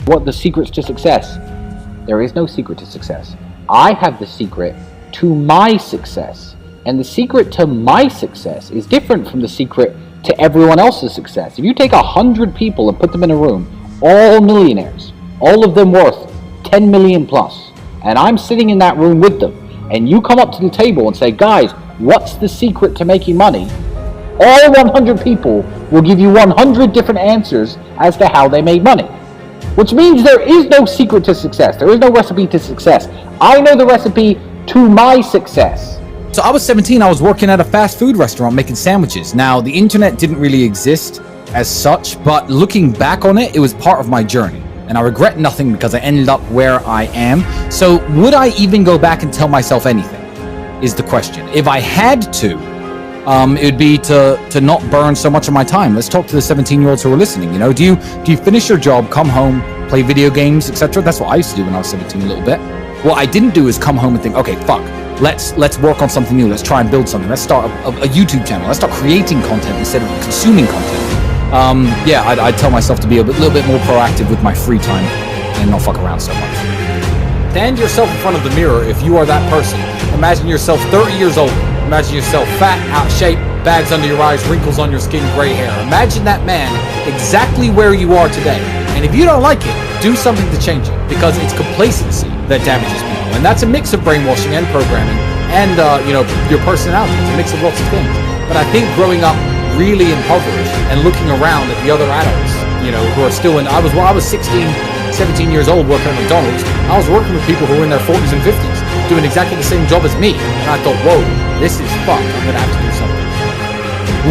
What the secrets to success? There is no secret to success. I have the secret to my success. And the secret to my success is different from the secret to everyone else's success. If you take 100 people and put them in a room, all millionaires, all of them worth 10 million plus, and I'm sitting in that room with them, and you come up to the table and say, guys, what's the secret to making money? All 100 people will give you 100 different answers as to how they made money. Which means there is no secret to success. There is no recipe to success. I know the recipe to my success. So I was 17, I was working at a fast food restaurant making sandwiches. Now, the internet didn't really exist as such, but looking back on it, it was part of my journey. And I regret nothing because I ended up where I am. So would I even go back and tell myself anything, is the question. If I had to, it would be to not burn so much of my time. Let's talk to the 17-year-olds who are listening. You know, do you finish your job, come home, play video games, etc.? That's what I used to do when I was 17 a little bit. What I didn't do is come home and think, okay, fuck, let's work on something new. Let's try and build something. Let's start a YouTube channel. Let's start creating content instead of consuming content. I'd tell myself to be a little bit more proactive with my free time and not fuck around so much. Stand yourself in front of the mirror if you are that person. Imagine yourself 30 years old. Imagine yourself fat, out of shape, bags under your eyes, wrinkles on your skin, gray hair. Imagine that man exactly where you are today. And if you don't like it, do something to change it, because it's complacency that damages people. And that's a mix of brainwashing and programming and, your personality. It's a mix of lots of things. But I think growing up really impoverished and looking around at the other adults, who are still in, I was 16, 17 years old working at McDonald's. I was working with people who were in their 40s and 50s doing exactly the same job as me. And I thought, whoa, this is fucked. I'm going to have to do something.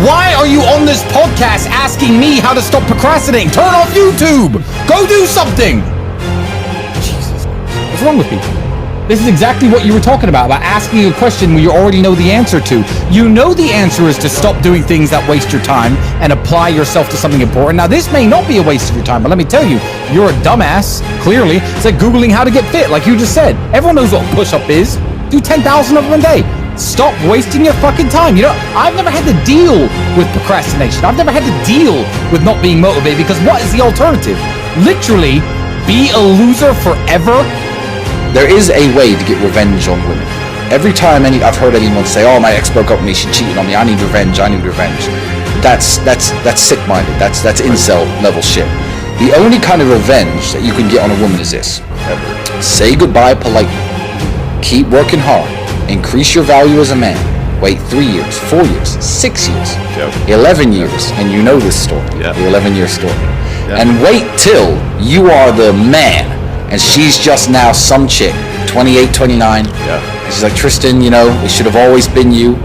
Why are you on this podcast asking me how to stop procrastinating? Turn off YouTube. Go do something. Jesus, what's wrong with people? This is exactly what you were talking about asking a question you already know the answer to. You know the answer is to stop doing things that waste your time and apply yourself to something important. Now, this may not be a waste of your time, but let me tell you, you're a dumbass, clearly. It's like Googling how to get fit, like you just said. Everyone knows what a push-up is. Do 10,000 of them a day. Stop wasting your fucking time. I've never had to deal with procrastination. I've never had to deal with not being motivated, because what is the alternative? Literally, be a loser forever? There is a way to get revenge on women. Every time I've heard anyone say, oh, my ex broke up with me, she cheated on me, I need revenge. That's sick-minded. That's incel level shit. The only kind of revenge that you can get on a woman is this. Say goodbye politely. Keep working hard. Increase your value as a man. Wait 3 years, 4 years, 6 years, 11 years, and you know this story, the 11-year story. And wait till you are the man, and she's just now some chick, 28, 29. And she's like, Tristan, it should have always been you.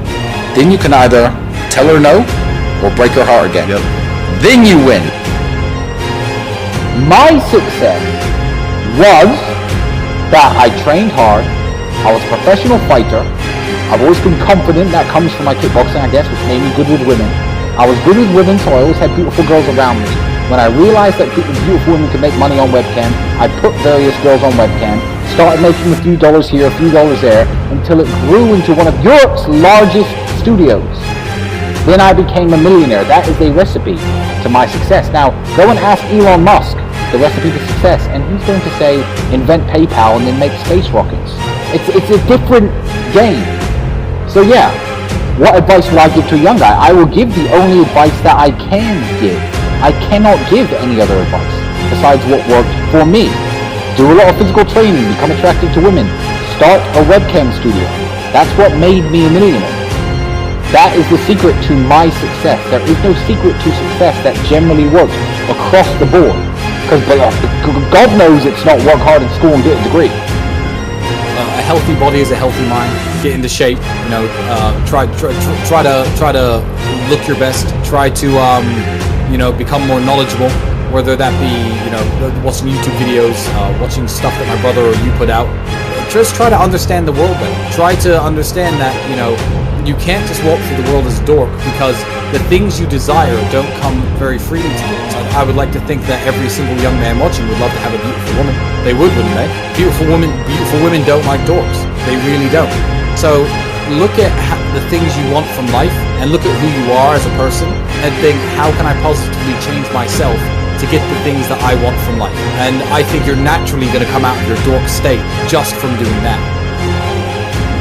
Then you can either tell her no or break her heart again. Then you win. My success was that I trained hard. I was a professional fighter. I've always been confident. That comes from my kickboxing, I guess, which made me good with women. I was good with women, so I always had beautiful girls around me. When I realized that beautiful women could make money on webcam, I put various girls on webcam, started making a few dollars here, a few dollars there, until it grew into one of Europe's largest studios. Then I became a millionaire. That is a recipe to my success. Now, go and ask Elon Musk the recipe to success, and he's going to say, invent PayPal and then make space rockets. It's a different game. So yeah, what advice will I give to a young guy? I will give the only advice that I can give. I cannot give any other advice besides what worked for me. Do a lot of physical training, become attracted to women, start a webcam studio. That's what made me a millionaire. That is the secret to my success. There is no secret to success that generally works across the board. Because God knows it's not work hard in school and get a degree. A healthy body is a healthy mind. Get into shape. Try to look your best. Try to become more knowledgeable. Whether that be watching YouTube videos, watching stuff that my brother or you put out. Just try to understand the world better. Try to understand that you can't just walk through the world as a dork, because the things you desire don't come very freely to you. I would like to think that every single young man watching would love to have a beautiful woman. They would, wouldn't they? Beautiful women don't like dorks. They really don't. So look at the things you want from life, and look at who you are as a person, and think, how can I positively change myself to get the things that I want from life. And I think you're naturally going to come out of your dork state just from doing that.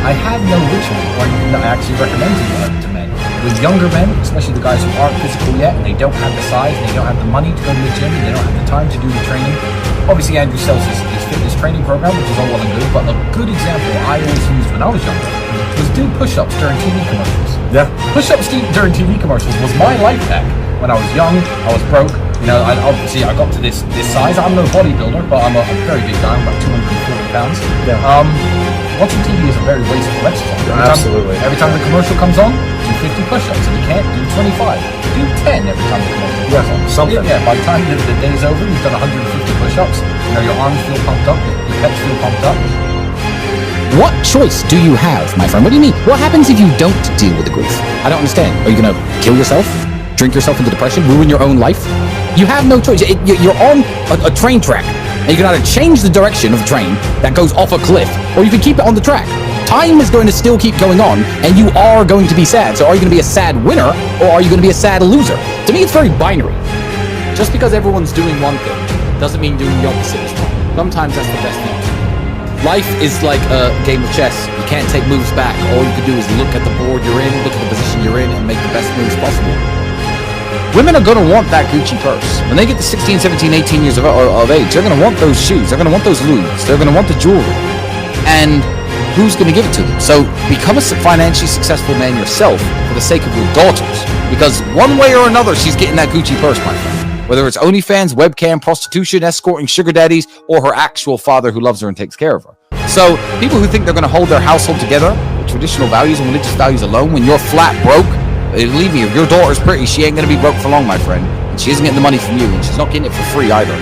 I have no ritual or anything that I actually recommend to men. With younger men, especially the guys who aren't physical yet, and they don't have the size, and they don't have the money to go to the gym, and they don't have the time to do the training. Obviously, Andrew sells his fitness training program, which is all well and good, but a good example I always used when I was younger was do push-ups during TV commercials. Yeah. Push-ups during TV commercials was my life hack. When I was young, I was broke. You know, I got to this size. I'm no bodybuilder, but I'm a very big guy. I'm about 240 pounds. Yeah. Watching TV is a very wasteful exercise. Absolutely. Every time the commercial comes on, do 50 push-ups. If you can't, do 25. Do 10 every time the commercial comes on. Something. Yeah, by the time the day's over, you've done 150 push-ups. You know, your arms feel pumped up, your pecs feel pumped up. What choice do you have, my friend? What do you mean? What happens if you don't deal with the grief? I don't understand. Are you going to kill yourself? Drink yourself into depression? Ruin your own life? You have no choice. You're on a train track. And you can either change the direction of the train that goes off a cliff, or you can keep it on the track. Time is going to still keep going on, and you are going to be sad. So are you going to be a sad winner, or are you going to be a sad loser? To me, it's very binary. Just because everyone's doing one thing doesn't mean doing the opposite is wrong. Sometimes that's the best thing. Life is like a game of chess. You can't take moves back. All you can do is look at the board you're in, look at the position you're in, and make the best moves possible. Women are going to want that Gucci purse. When they get to 16, 17, 18 years of age, they're going to want those shoes. They're going to want those lubes. They're going to want the jewelry. And who's going to give it to them? So become a financially successful man yourself for the sake of your daughters. Because one way or another, she's getting that Gucci purse, my friend. Whether it's OnlyFans, webcam, prostitution, escorting, sugar daddies, or her actual father who loves her and takes care of her. So people who think they're going to hold their household together with traditional values and religious values alone when you're flat broke, believe me, if your daughter's pretty, she ain't going to be broke for long, my friend. And she isn't getting the money from you, and she's not getting it for free either.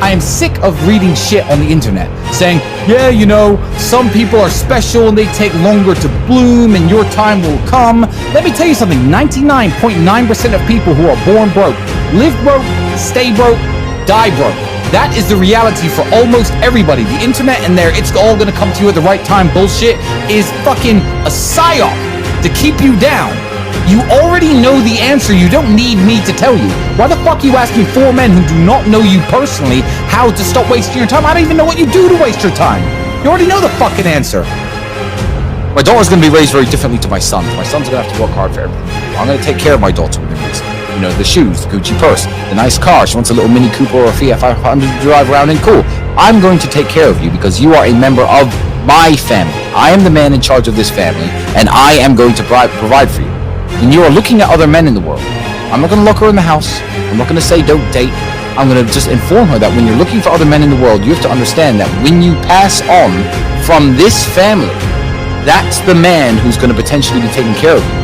I am sick of reading shit on the internet saying, yeah, you know, some people are special and they take longer to bloom and your time will come. Let me tell you something, 99.9% of people who are born broke, live broke, stay broke, die broke. That is the reality for almost everybody. The internet and their it's all gonna come to you at the right time bullshit is fucking a psyop to keep you down. You already know the answer. You don't need me to tell you. Why the fuck are you asking 4 men who do not know you personally how to stop wasting your time? I don't even know what you do to waste your time. You already know the fucking answer. My daughter's going to be raised very differently to my son. My son's going to have to work hard for everything. I'm going to take care of my daughter within reason. You know, the shoes, the Gucci purse, the nice car. She wants a little Mini Cooper or a Fiat 500 to drive around in. Cool. I'm going to take care of you because you are a member of my family. I am the man in charge of this family, and I am going to provide for you. And you are looking at other men in the world. I'm not going to lock her in the house. I'm not going to say don't date. I'm going to just inform her that when you're looking for other men in the world, you have to understand that when you pass on from this family, that's the man who's going to potentially be taking care of you.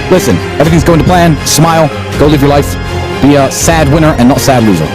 Listen, everything's going to plan. Smile. Go live your life. Be a sad winner and not a sad loser.